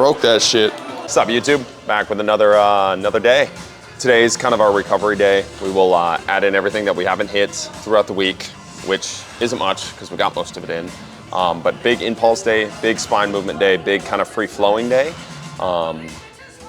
broke that shit. What's up, YouTube? Back with another day. Today's kind of our recovery day. We will add in everything that we haven't hit throughout the week, which isn't much because we got most of it in. But big impulse day, big spine movement day, big kind of free-flowing day.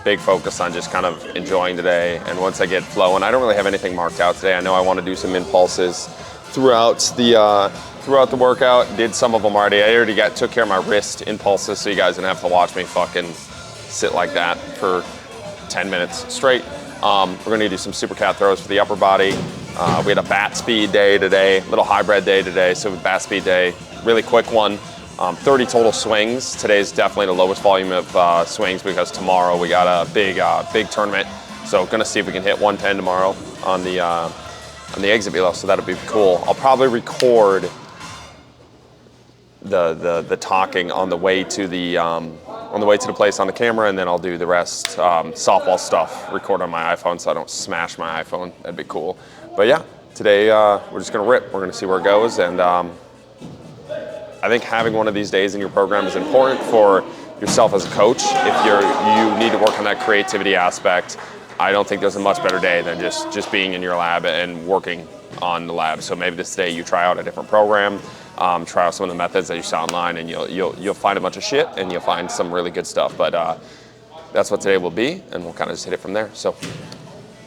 Big focus on just kind of enjoying today. And once I get flowing, I don't really have anything marked out today. I know I want to do some impulses throughout the workout. Did some of them already. I already took care of my wrist impulses, so you guys didn't have to watch me fucking sit like that for 10 minutes straight. We're gonna do some Supercat throws for the upper body. We had a bat speed day today, little hybrid day today, so bat speed day, really quick one. 30 total swings. Today's definitely the lowest volume of swings because tomorrow we got a big tournament. So gonna see if we can hit 110 tomorrow on the exit velo, so that'll be cool. I'll probably record the talking on the way to the place on the camera, and then I'll do the rest softball stuff, record on my iPhone so I don't smash my iPhone. That'd be cool. But yeah, today we're just gonna rip. We're gonna see where it goes, and I think having one of these days in your program is important for yourself as a coach. If you need to work on that creativity aspect, I don't think there's a much better day than just being in your lab and working on the lab. So maybe this day you try out a different program, try out some of the methods that you saw online, and you'll find a bunch of shit and you'll find some really good stuff. But that's what today will be, and we'll kind of just hit it from there. So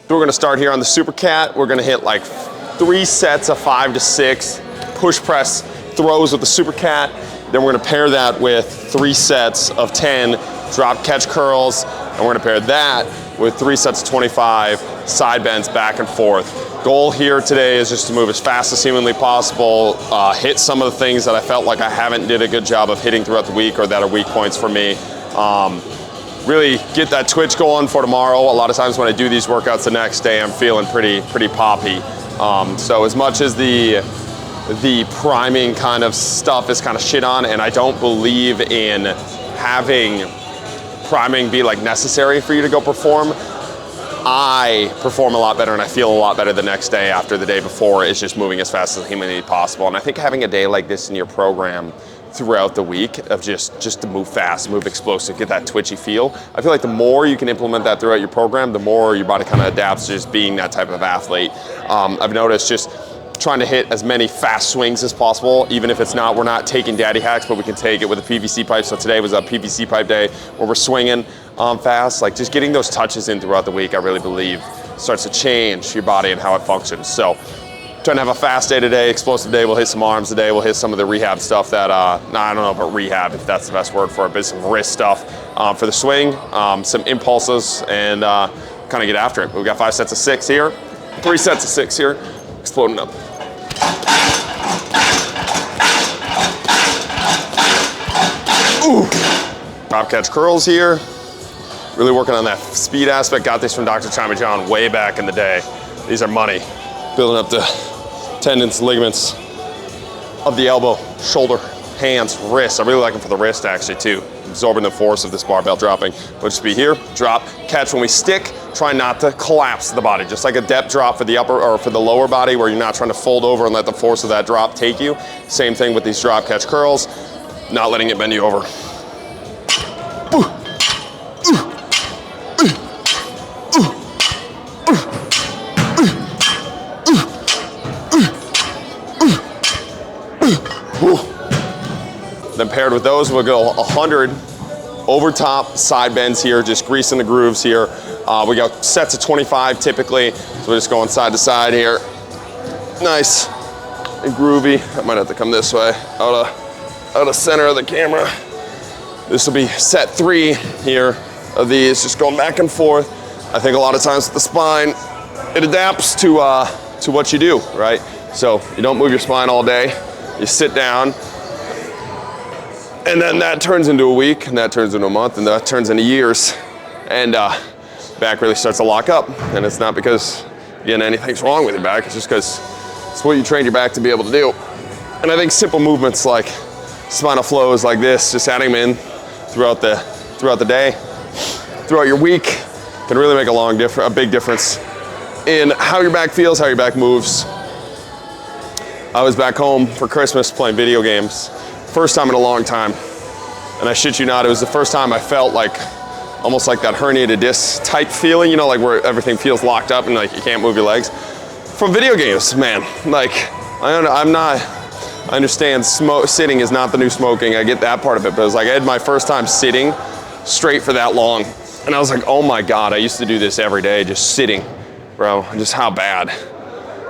we're gonna start here on the Supercat. We're gonna hit like 3 sets of 5 to 6 push press throws with the Supercat. Then we're gonna pair that with 3 sets of 10 drop catch curls, and we're gonna pair that with 3 sets of 25 side bends back and forth. Goal here today is just to move as fast as humanly possible, hit some of the things that I felt like I haven't did a good job of hitting throughout the week or that are weak points for me. Really get that twitch going for tomorrow. A lot of times when I do these workouts the next day, I'm feeling pretty poppy. So as much as the priming kind of stuff is kind of shit on, and I don't believe in having priming be like necessary for you to go perform, I perform a lot better and I feel a lot better the next day after the day before. It's just moving as fast as humanly possible. And I think having a day like this in your program throughout the week of just to move fast, move explosive, get that twitchy feel, I feel like the more you can implement that throughout your program, the more your body kind of adapts to just being that type of athlete. I've noticed just trying to hit as many fast swings as possible, even if we're not taking daddy hacks, but we can take it with a PVC pipe. So today was a PVC pipe day where we're swinging fast. Like just getting those touches in throughout the week, I really believe starts to change your body and how it functions. So trying to have a fast day today, explosive day. We'll hit some arms today. We'll hit some of the rehab stuff that, I don't know about rehab, if that's the best word for it, but some wrist stuff for the swing, some impulses, and kind of get after it. We've got 5 sets of 6 here, 3 sets of 6 here, exploding up. Ooh. Drop catch curls here. Really working on that speed aspect. Got this from Dr. Chima John way back in the day. These are money. Building up the tendons, ligaments of the elbow, shoulder, hands, wrists. I really like them for the wrist actually too. Absorbing the force of this barbell dropping. We'll just be here, drop, catch. When we stick, try not to collapse the body. Just like a depth drop for the upper or for the lower body where you're not trying to fold over and let the force of that drop take you. Same thing with these drop catch curls. Not letting it bend you over. Then paired with those, we'll go 100 over top side bends here, just greasing the grooves here. We got sets of 25 typically, so we're just going side to side here. Nice and groovy. I might have to come this way, out of center of the camera. This will be set 3 here of these, just going back and forth. I think a lot of times with the spine, it adapts to what you do, right? So you don't move your spine all day, you sit down, and then that turns into a week, and that turns into a month, and that turns into years. And back really starts to lock up. And it's not because, again, anything's wrong with your back, it's just because it's what you trained your back to be able to do. And I think simple movements like spinal flows like this, just adding them in throughout the day, throughout your week, can really make a big difference in how your back feels, how your back moves. I was back home for Christmas playing video games. First time in a long time. And I shit you not, it was the first time I felt like, almost like that herniated disc type feeling, you know, like where everything feels locked up and like you can't move your legs. From video games, man. Like, I understand sitting is not the new smoking. I get that part of it, but it was like I had my first time sitting straight for that long. And I was like, oh my God, I used to do this every day, just sitting, bro. Just how bad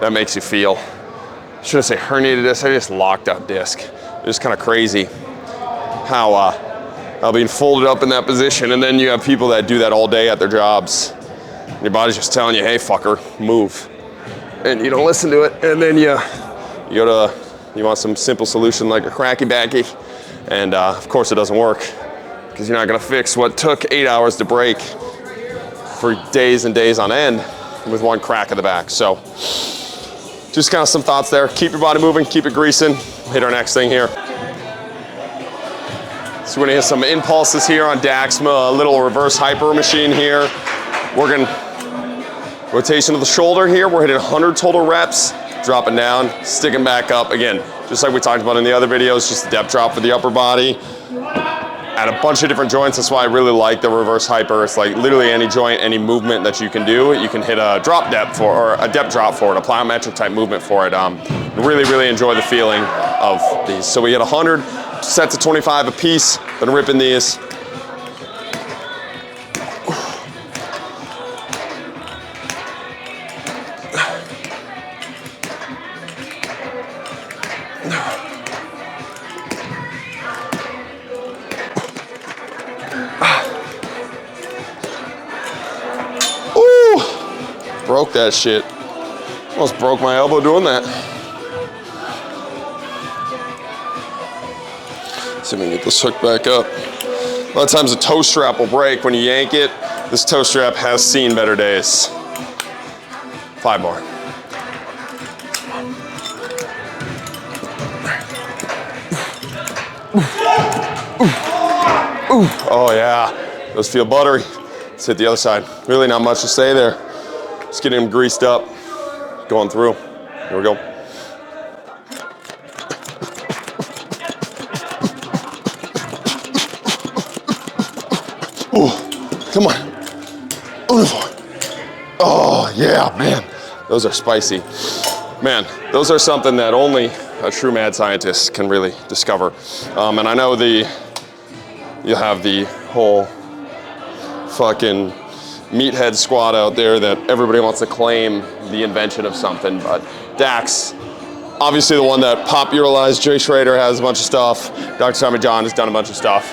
that makes you feel. Should I say herniated disc? I just locked up disc. It was kind of crazy how being folded up in that position, and then you have people that do that all day at their jobs. And your body's just telling you, hey fucker, move. And you don't listen to it, and then you want some simple solution like a cracky backy, and of course it doesn't work, because you're not gonna fix what took 8 hours to break for days and days on end with one crack of the back. So just kind of some thoughts there. Keep your body moving, keep it greasing. Hit our next thing here. So we're gonna hit some impulses here on Dax, a little reverse hyper machine here. Working rotation of the shoulder here. We're hitting 100 total reps, dropping down, sticking back up. Again, just like we talked about in the other videos, just a depth drop for the upper body. At a bunch of different joints, that's why I really like the reverse hyper. It's like literally any joint, any movement that you can do, you can hit a drop depth for, or a depth drop for it, a plyometric type movement for it. Really, really enjoy the feeling of these. So we hit 100 sets of 25 a piece, been ripping these. Broke that shit. Almost broke my elbow doing that. See if we can get this hook back up. A lot of times the toe strap will break when you yank it. This toe strap has seen better days. 5 more. Oh yeah, those feel buttery. Let's hit the other side. Really not much to say there. Just getting them greased up, going through. Here we go. Oh, come on. Oh, yeah, man. Those are spicy. Man, those are something that only a true mad scientist can really discover. And I know you have the whole fucking meathead squad out there that everybody wants to claim the invention of something, but Dax, obviously the one that popularized. Jay Schrader has a bunch of stuff. Dr. Simon John has done a bunch of stuff.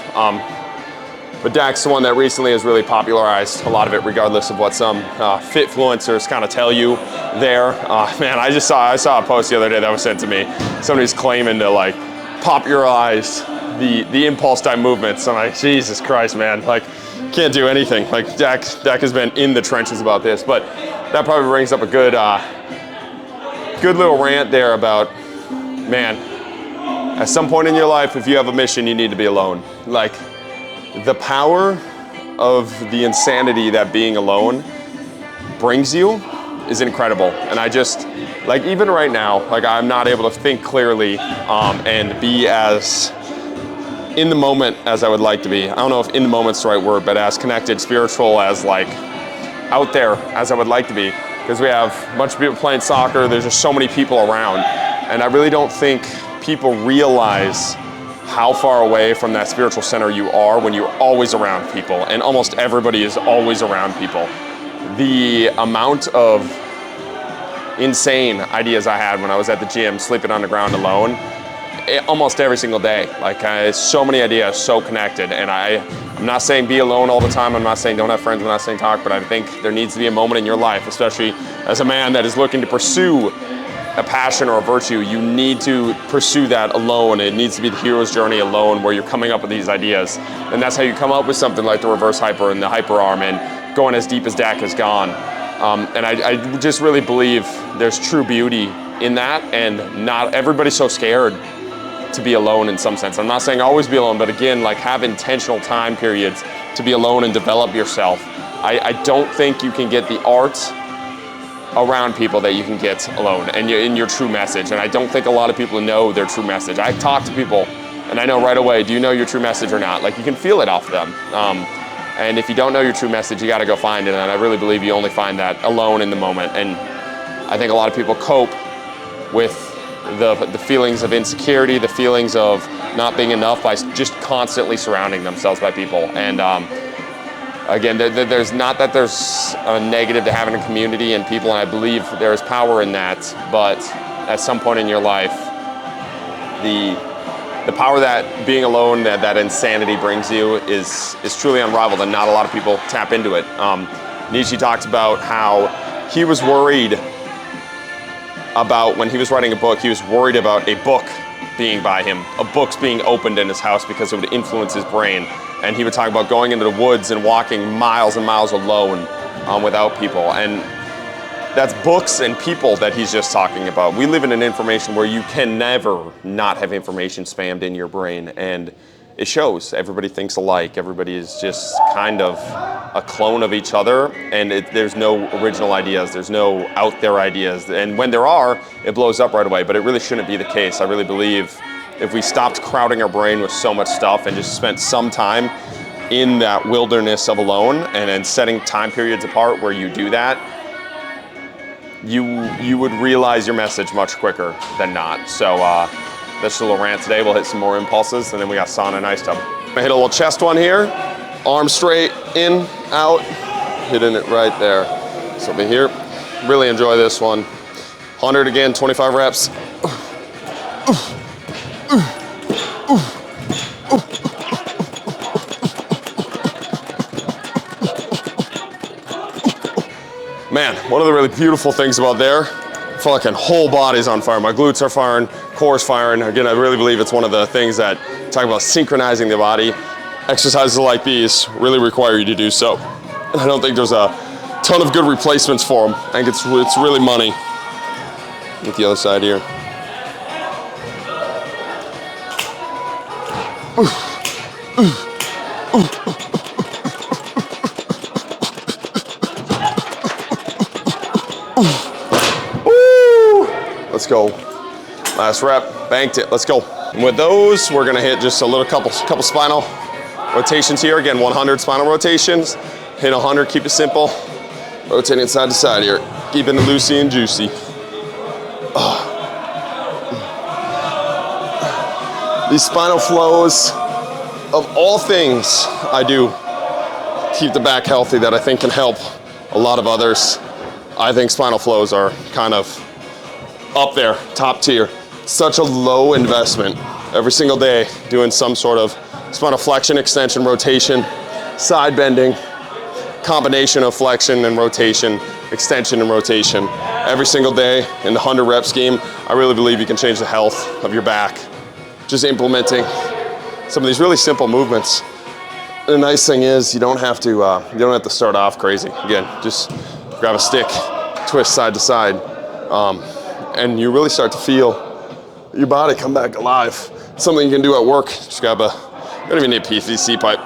But Dax, the one that recently has really popularized a lot of it, regardless of what some fitfluencers kind of tell you there. Man, I saw a post the other day that was sent to me. Somebody's claiming to like popularize the impulse type movements. I'm like, Jesus Christ, man. Like, can't do anything. Like Dak has been in the trenches about this, but that probably brings up a good little rant there about, man, at some point in your life, if you have a mission, you need to be alone. Like, the power of the insanity that being alone brings you is incredible. And I just, like, even right now, like, I'm not able to think clearly and be as in the moment as I would like to be. I don't know if in the moment's the right word, but as connected, spiritual, as like out there as I would like to be. Because we have a bunch of people playing soccer, there's just so many people around. And I really don't think people realize how far away from that spiritual center you are when you're always around people. And almost everybody is always around people. The amount of insane ideas I had when I was at the gym, sleeping on the ground alone, almost every single day. Like, so many ideas, so connected. And I'm not saying be alone all the time. I'm not saying don't have friends. I'm not saying talk, but I think there needs to be a moment in your life, especially as a man that is looking to pursue a passion or a virtue. You need to pursue that alone. It needs to be the hero's journey alone, where you're coming up with these ideas. And that's how you come up with something like the reverse hyper and the hyper arm and going as deep as Dak has gone. And I just really believe there's true beauty in that, and not everybody's so scared to be alone in some sense. I'm not saying always be alone, but again, like, have intentional time periods to be alone and develop yourself. I don't think you can get the art around people that you can get alone and in your true message. And I don't think a lot of people know their true message. I talk to people And I know right away, do you know your true message or not? Like, you can feel it off them. And if you don't know your true message, you got to go find it. And I really believe you only find that alone in the moment. And I think a lot of people cope with the feelings of insecurity, the feelings of not being enough by just constantly surrounding themselves by people. And again, there's not that there's a negative to having a community and people, and I believe there is power in that. But at some point in your life, the power that being alone, that insanity brings you is truly unrivaled, and not a lot of people tap into it. Nietzsche talked about how he was worried about, when he was writing a book, he was worried about a book being by him, books being opened in his house because it would influence his brain. And he would talk about going into the woods and walking miles and miles alone without people. And that's books and people that he's just talking about. We live in an information where you can never not have information spammed in your brain, and it shows. Everybody thinks alike. Everybody is just kind of a clone of each other, and there's no original ideas. There's no out there ideas. And when there are, it blows up right away, but it really shouldn't be the case. I really believe if we stopped crowding our brain with so much stuff and just spent some time in that wilderness of alone, and then setting time periods apart where you do that, you would realize your message much quicker than not. So that's a little rant today. We'll hit some more impulses, and then we got sauna and ice tub. I'm gonna hit a little chest one here. Arm straight, in, out, hitting it right there. So be here. Really enjoy this one. 100 again, 25 reps. Man, one of the really beautiful things about there, fucking whole body's on fire. My glutes are firing, core's firing. Again, I really believe it's one of the things that talk about synchronizing the body. Exercises like these really require you to do so. And I don't think there's a ton of good replacements for them. I think it's really money. With the other side here. Let's go. Last rep, banked it, let's go. And with those, we're gonna hit just a little couple spinal rotations here. Again, 100 spinal rotations. Hit 100, keep it simple. Rotating side to side here. Keeping it loosey and juicy. These spinal flows, of all things I do keep the back healthy that I think can help a lot of others, I think spinal flows are kind of up there, top tier. Such a low investment. Every single day doing some sort of spinal flexion, extension, rotation, side bending, combination of flexion and rotation, extension and rotation. Every single day in the 100 rep scheme, I really believe you can change the health of your back. Just implementing some of these really simple movements. The nice thing is you don't have to start off crazy. Again, just grab a stick, twist side to side, and you really start to feel your body come back alive. Something you can do at work. Just grab you don't even need a PVC pipe.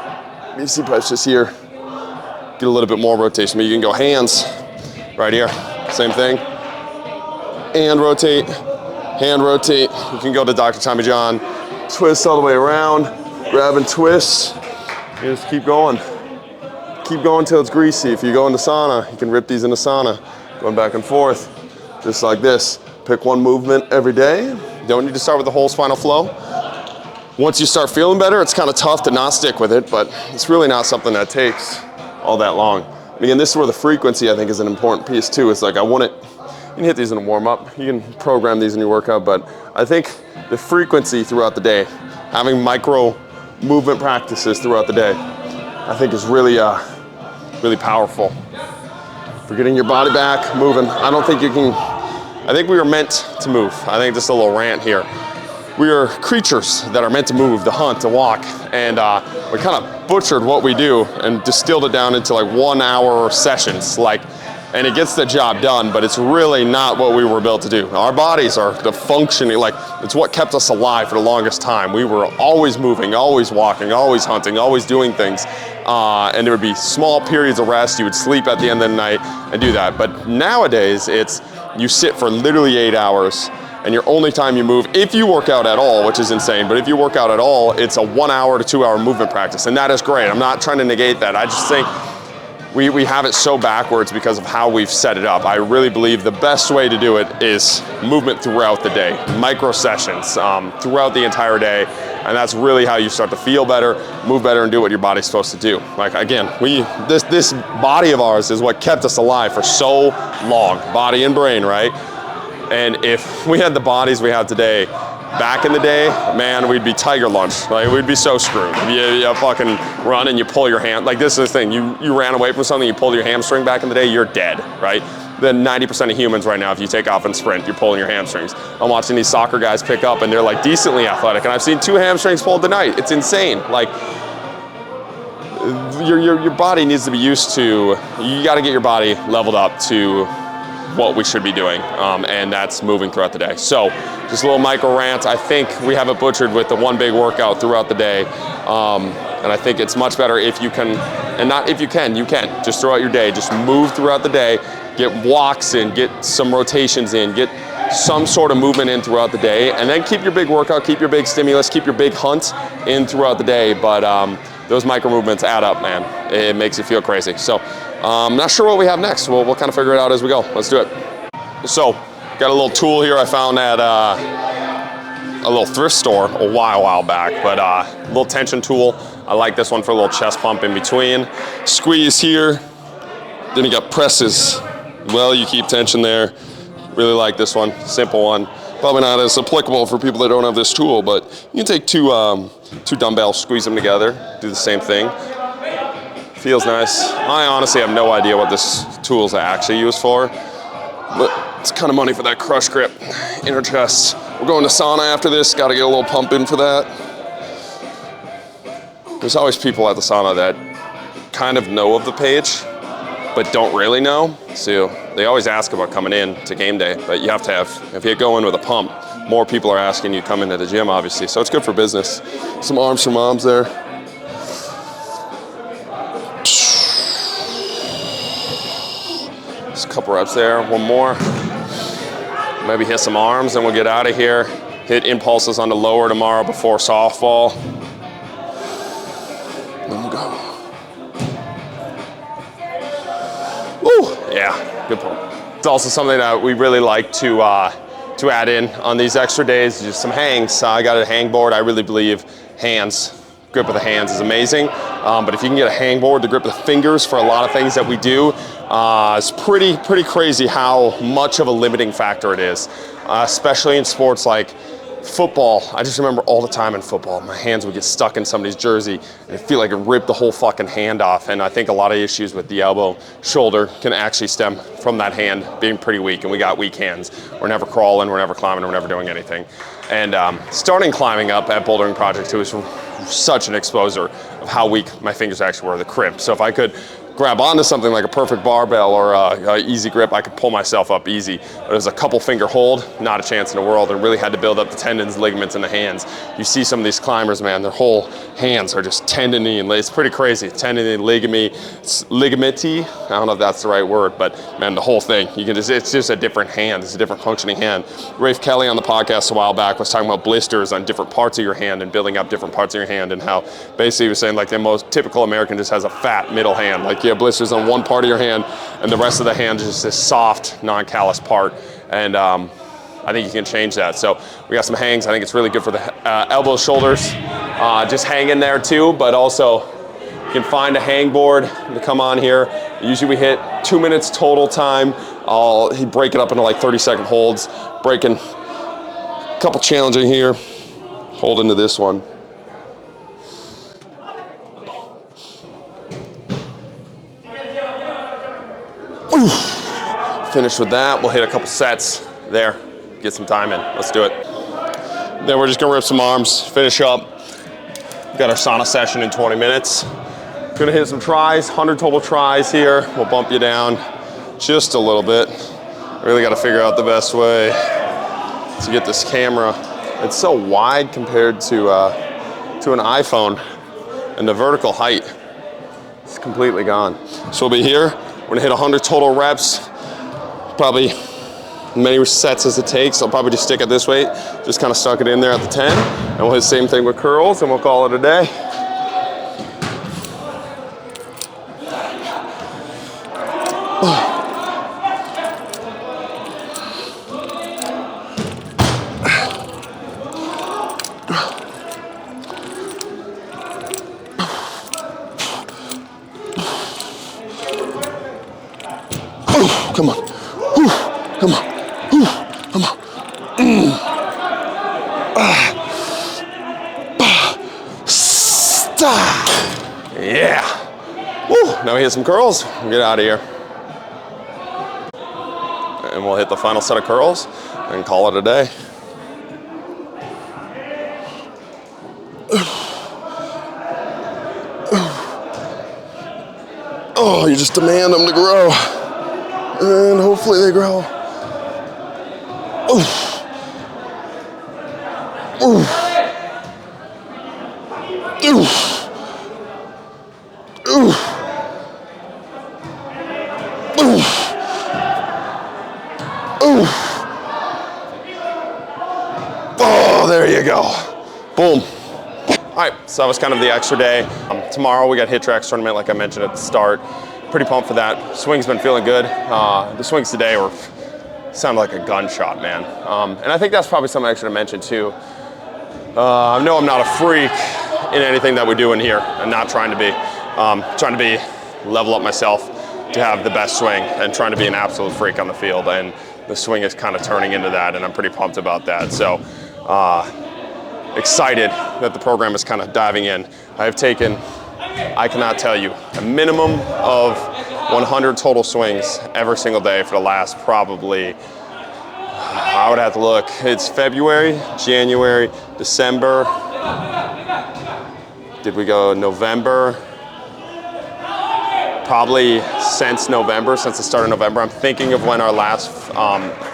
PVC pipe's just here. Get a little bit more rotation, but you can go hands right here. Same thing. And rotate, hand rotate. You can go to Dr. Tommy John, twist all the way around, grab and twist. You just keep going. Keep going till it's greasy. If you go into sauna, you can rip these into sauna. Going back and forth, just like this. Pick one movement every day. You don't need to start with the whole spinal flow. Once you start feeling better, it's kind of tough to not stick with it, but it's really not something that takes all that long. And again, this is where the frequency, I think, is an important piece too. It's like, you can hit these in a warm up, you can program these in your workout, but I think the frequency throughout the day, having micro movement practices throughout the day, I think is really, really powerful. For getting your body back moving. I think we are meant to move. I think just a little rant here. We are creatures that are meant to move, to hunt, to walk, and we kind of butchered what we do and distilled it down into like 1 hour sessions, and it gets the job done, but it's really not what we were built to do. Our bodies are the functioning, it's what kept us alive for the longest time. We were always moving, always walking, always hunting, always doing things, and there would be small periods of rest. You would sleep at the end of the night and do that, but nowadays you sit for literally 8 hours, and your only time you move, if you work out at all, which is insane, but if you work out at all, it's a 1 hour to 2 hour movement practice, and that is great. I'm not trying to negate that. I just think we have it so backwards because of how we've set it up. I really believe the best way to do it is movement throughout the day, micro sessions throughout the entire day, and that's really how you start to feel better, move better, and do what your body's supposed to do. Like again, this body of ours is what kept us alive for so long, body and brain, right? And if we had the bodies we have today, back in the day, man, we'd be tiger lunch. Like, we'd be so screwed. You fucking run and you pull your hand. Like, this is the thing. You ran away from something, you pulled your hamstring back in the day, you're dead, right? Then 90% of humans right now, if you take off and sprint, you're pulling your hamstrings. I'm watching these soccer guys pick up, and they're like decently athletic, and I've seen 2 hamstrings pulled tonight. It's insane. Like, your body needs to be used to, you got to get your body leveled up to what we should be doing, and that's moving throughout the day. So just a little micro rant. I think we have it butchered with the one big workout throughout the day, and I think it's much better if you can, and not if you can, just throughout your day, just move throughout the day, get walks in, get some rotations in, get some sort of movement in throughout the day, and then keep your big workout, keep your big stimulus, keep your big hunt in throughout the day. But those micro movements add up, man. It makes you feel crazy. So I'm not sure what we have next. We'll kind of figure it out as we go. Let's do it. So got a little tool here I found at a little thrift store a while back, but a little tension tool. I like this one for a little chest pump in between. Squeeze here, then you got presses. Well, you keep tension there. Really like this one, simple one. Probably not as applicable for people that don't have this tool, but you can take two dumbbells, squeeze them together, do the same thing. Feels nice. I honestly have no idea what this tool is actually used for, but it's kind of money for that crush grip, inner chest. We're going to sauna after this, got to get a little pump in for that. There's always people at the sauna that kind of know of the page, but don't really know. So they always ask about coming in to game day, but you have to have, if you go in with a pump, more people are asking you to come into the gym, obviously. So it's good for business. Some arms for moms there. Just a couple reps there, one more. Maybe hit some arms and we'll get out of here. Hit impulses on the lower tomorrow before softball. Then we'll go. Woo, yeah, good pump. It's also something that we really like to add in on these extra days, just some hangs. I got a hang board. I really believe grip of the hands is amazing. But if you can get a hang board to grip the fingers for a lot of things that we do, it's pretty crazy how much of a limiting factor it is, especially in sports like football. I just remember all the time in football, my hands would get stuck in somebody's jersey and it feel like it ripped the whole fucking hand off. And I think a lot of issues with the elbow, shoulder can actually stem from that hand being pretty weak, and we got weak hands. We're never crawling, we're never climbing, we're never doing anything. And starting climbing up at Bouldering Project 2 is such an exposure of how weak my fingers actually were, the crimp. So if I could grab onto something like a perfect barbell or a easy grip, I could pull myself up easy. But it was a couple finger hold, not a chance in the world. I really had to build up the tendons, ligaments in the hands. You see some of these climbers, man, their whole hands are just tendony and it's pretty crazy. Tendony, ligamenty. I don't know if that's the right word, but man, the whole thing. It's just a different hand. It's a different functioning hand. Rafe Kelly on the podcast a while back was talking about blisters on different parts of your hand and building up different parts of your hand, and how basically he was saying like the most typical American just has a fat middle hand. Like you have blisters on one part of your hand and the rest of the hand is just this soft, non-callous part. And I think you can change that. So we got some hangs. I think it's really good for the elbows, shoulders. Just hang in there too, but also you can find a hang board to come on here. Usually we hit 2 minutes total time. I'll break it up into like 30-second holds, breaking a couple challenging here, hold into this one. Finish with that. We'll hit a couple sets there, get some time in. Let's do it. Then we're just gonna rip some arms, finish up. We've got our sauna session in 20 minutes. Gonna hit some tries, 100 total tries here. We'll bump you down just a little bit. Really gotta figure out the best way to get this camera. It's so wide compared to an iPhone, and the vertical height is completely gone. So we'll be here. We're gonna hit 100 total reps, probably many sets as it takes. I'll probably just stick at this weight, just kind of stuck it in there at the 10, and we'll hit the same thing with curls, and we'll call it a day. Come on. Come on. Come on. Stop. Yeah. Woo. Now we hit some curls. We'll get out of here. And we'll hit the final set of curls and call it a day. Oh, you just demand them to grow. And hopefully they grow. Oof. Oof. Oof. Oof. Oof. Oof. Oh, there you go. Boom. All right, so that was kind of the extra day. Tomorrow we got Hit Tracks tournament, like I mentioned at the start. Pretty pumped for that. Swing's been feeling good. The swings today sounded like a gunshot, man. And I think that's probably something I should have mentioned too. I know I'm not a freak in anything that we do in here. I'm not trying to be. Trying to be, level up myself to have the best swing and trying to be an absolute freak on the field. And the swing is kind of turning into that, and I'm pretty pumped about that. So excited that the program is kind of diving in. I've taken, I cannot tell you, a minimum of 100 total swings every single day for the last probably, I would have to look, it's February, January, December, did we go November? Probably since November, since the start of November. I'm thinking of when our last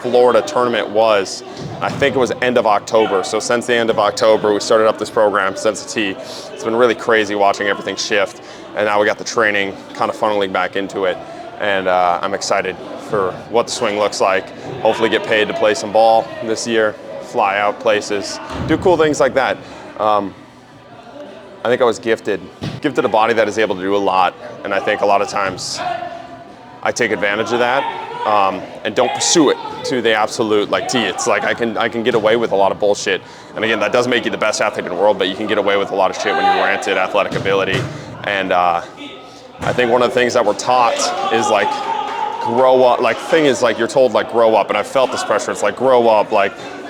Florida tournament was. I think it was end of October. So since the end of October, we started up this program, Sense of T. It's been really crazy watching everything shift. And now we got the training kind of funneling back into it. And I'm excited for what the swing looks like. Hopefully get paid to play some ball this year, fly out places, do cool things like that. I think I was gifted a body that is able to do a lot, and I think a lot of times I take advantage of that and don't pursue it to the absolute T. It's like I can get away with a lot of bullshit, and again, that doesn't make you the best athlete in the world, but you can get away with a lot of shit when you're granted athletic ability. And I think one of the things that we're taught is grow up. You're told grow up, and I've felt this pressure. It's grow up,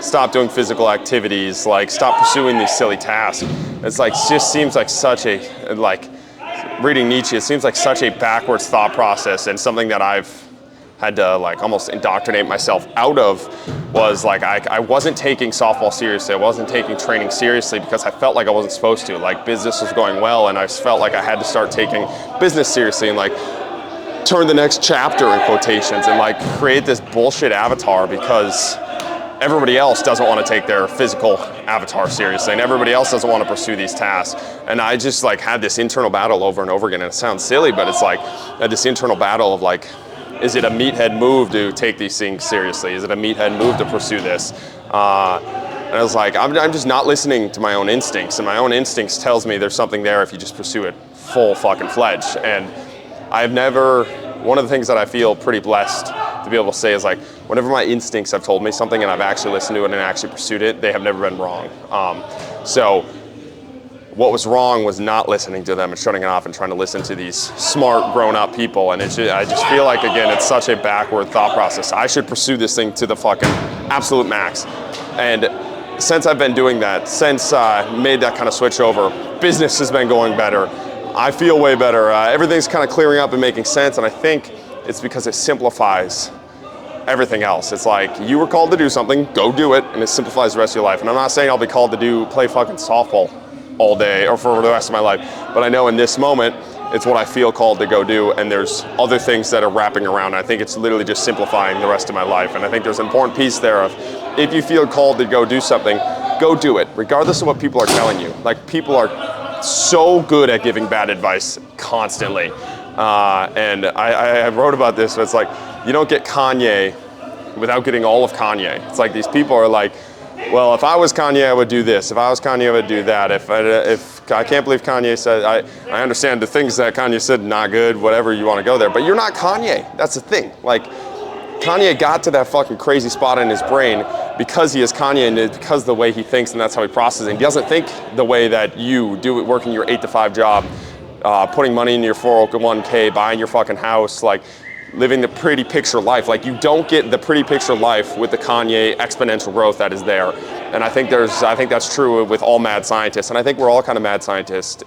stop doing physical activities, stop pursuing these silly tasks. It's just seems like such a, reading Nietzsche, it seems like such a backwards thought process, and something that I've had to almost indoctrinate myself out of was I wasn't taking softball seriously. I wasn't taking training seriously because I felt like I wasn't supposed to. Business was going well, and I felt like I had to start taking business seriously and turn the next chapter in quotations and create this bullshit avatar because everybody else doesn't want to take their physical avatar seriously, and everybody else doesn't want to pursue these tasks. And I just had this internal battle over and over again, and it sounds silly, but it's this internal battle of is it a meathead move to take these things seriously? Is it a meathead move to pursue this? And I was I'm just not listening to my own instincts, and my own instincts tells me there's something there if you just pursue it full fucking fledged. And I've never, one of the things that I feel pretty blessed to be able to say is whenever my instincts have told me something and I've actually listened to it and actually pursued it, they have never been wrong. So what was wrong was not listening to them and shutting it off and trying to listen to these smart grown-up people. And I just feel again, it's such a backward thought process. I should pursue this thing to the fucking absolute max. And since I've been doing that, since I made that kind of switch over, business has been going better. I feel way better. Everything's kind of clearing up and making sense, and I think it's because it simplifies everything else. It's you were called to do something, go do it, and it simplifies the rest of your life. And I'm not saying I'll be called to play fucking softball all day or for the rest of my life, but I know in this moment, it's what I feel called to go do, and there's other things that are wrapping around. I think it's literally just simplifying the rest of my life, and I think there's an important piece there of, if you feel called to go do something, go do it, regardless of what people are telling you. People are so good at giving bad advice constantly. And I wrote about this, but it's you don't get Kanye without getting all of Kanye. It's like these people are like, well, if I was Kanye, I would do this. If I was Kanye, I would do that. If I can't believe Kanye said, I understand the things that Kanye said, not good, whatever, you want to go there. But you're not Kanye. That's the thing. Like, Kanye got to that fucking crazy spot in his brain because he is Kanye and because of the way he thinks, and that's how he processes it. He doesn't think the way that you do it, working your 8-to-5 job, putting money in your 401k, buying your fucking house, like living the pretty picture life. Like, you don't get the pretty picture life with the Kanye exponential growth that is there. And I think that's true with all mad scientists. And I think we're all kind of mad scientists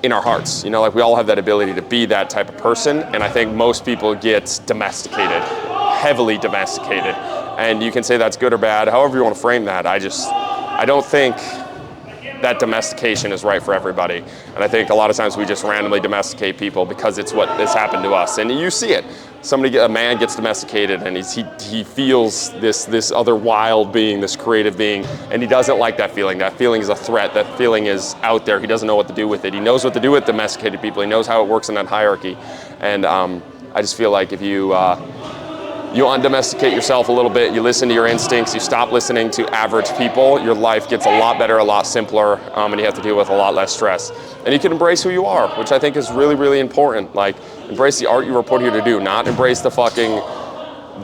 in our hearts. You know, like, we all have that ability to be that type of person. And I think most people get domesticated, heavily domesticated. And you can say that's good or bad, however you want to frame that. I don't think that domestication is right for everybody. And I think a lot of times we just randomly domesticate people because it's what has happened to us. And you see it. A man gets domesticated and he feels this other wild being, this creative being, and he doesn't like that feeling. That feeling is a threat. That feeling is out there. He doesn't know what to do with it. He knows what to do with domesticated people. He knows how it works in that hierarchy. And I just feel like if you undomesticate yourself a little bit, you listen to your instincts, you stop listening to average people, your life gets a lot better, a lot simpler, and you have to deal with a lot less stress. And you can embrace who you are, which I think is really, really important. Like, embrace the art you were put here to do, not embrace the fucking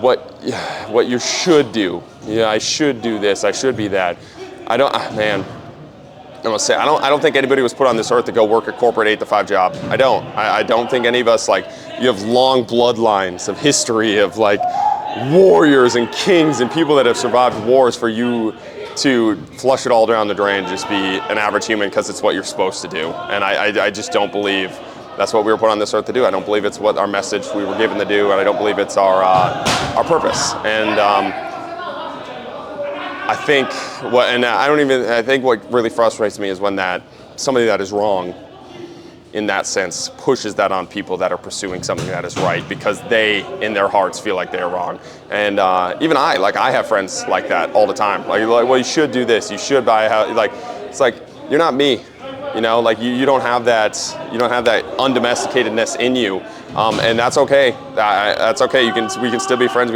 what you should do. Yeah, I should do this, I should be that. I don't think anybody was put on this earth to go work a corporate 8-to-5 job. I don't think any of us, like, you have long bloodlines of history of like warriors and kings and people that have survived wars for you to flush it all down the drain, just be an average human because it's what you're supposed to do. And I just don't believe that's what we were put on this earth to do. I don't believe it's what our message we were given to do, and I don't believe it's our purpose. And I think what really frustrates me is when somebody that is wrong in that sense pushes that on people that are pursuing something that is right because they, in their hearts, feel like they're wrong. And even I have friends like that all the time. Like, well, you should do this. You should buy a house. Like, it's like, you're not me. You know, like you don't have that undomesticatedness in you, and that's okay. That's okay. We can still be friends.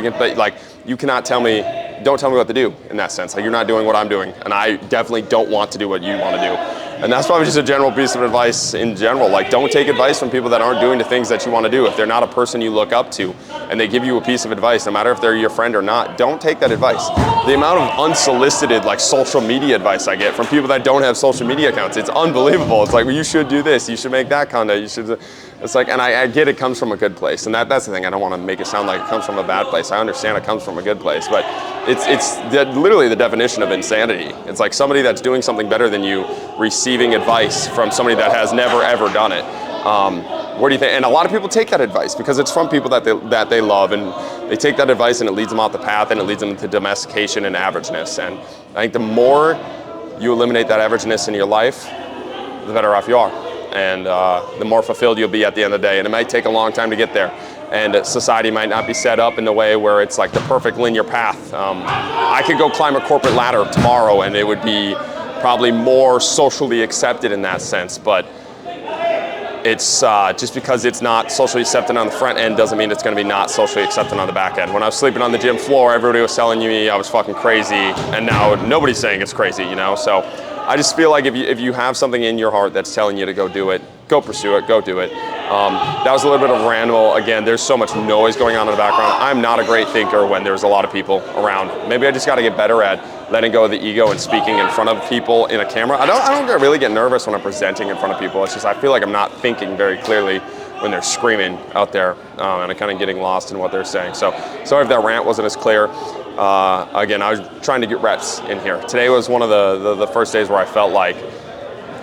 You cannot tell me. Don't tell me what to do in that sense. Like, you're not doing what I'm doing, and I definitely don't want to do what you want to do. And that's probably just a general piece of advice in general. Like, don't take advice from people that aren't doing the things that you want to do. If they're not a person you look up to and they give you a piece of advice, no matter if they're your friend or not, don't take that advice. The amount of unsolicited, like, social media advice I get from people that don't have social media accounts, it's unbelievable. It's like, well, you should do this, you should make that content, you should. It's like, and I get it comes from a good place, and that's the thing. I don't want to make it sound like it comes from a bad place. I understand it comes from a good place, but it's literally the definition of insanity. It's like somebody that's doing something better than you receiving advice from somebody that has never ever done it. What do you think? And a lot of people take that advice because it's from people that they love, and they take that advice and it leads them off the path and it leads them to domestication and averageness. And I think the more you eliminate that averageness in your life, the better off you are. And the more fulfilled you'll be at the end of the day. And it might take a long time to get there. And society might not be set up in the way where it's like the perfect linear path. I could go climb a corporate ladder tomorrow and it would be probably more socially accepted in that sense. But it's just because it's not socially accepted on the front end doesn't mean it's going to be not socially accepted on the back end. When I was sleeping on the gym floor, everybody was telling me I was fucking crazy. And now nobody's saying it's crazy, you know? So I just feel like if you have something in your heart that's telling you to go do it, go pursue it, go do it. That was a little bit of ramble. Again, there's so much noise going on in the background. I'm not a great thinker when there's a lot of people around. Maybe I just got to get better at letting go of the ego and speaking in front of people in a camera. I don't really get nervous when I'm presenting in front of people. It's just I feel like I'm not thinking very clearly when they're screaming out there, and I'm kind of getting lost in what they're saying. So sorry if that rant wasn't as clear. Again, I was trying to get reps in here. Today was one of the first days where I felt like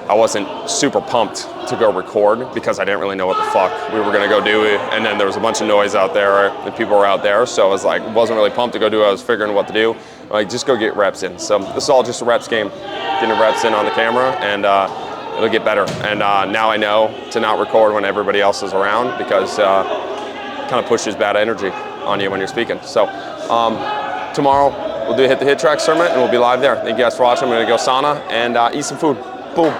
I wasn't super pumped to go record because I didn't really know what the fuck we were gonna go do. And then there was a bunch of noise out there and people were out there. So I was like, wasn't really pumped to go do it. I was figuring what to do. Like, just go get reps in. So this is all just a reps game. Getting reps in on the camera and it'll get better. And now I know to not record when everybody else is around because it kind of pushes bad energy on you when you're speaking. So tomorrow we'll do Hit the Hit Track sermon and we'll be live there. Thank you guys for watching. I'm gonna go sauna and eat some food. Boom.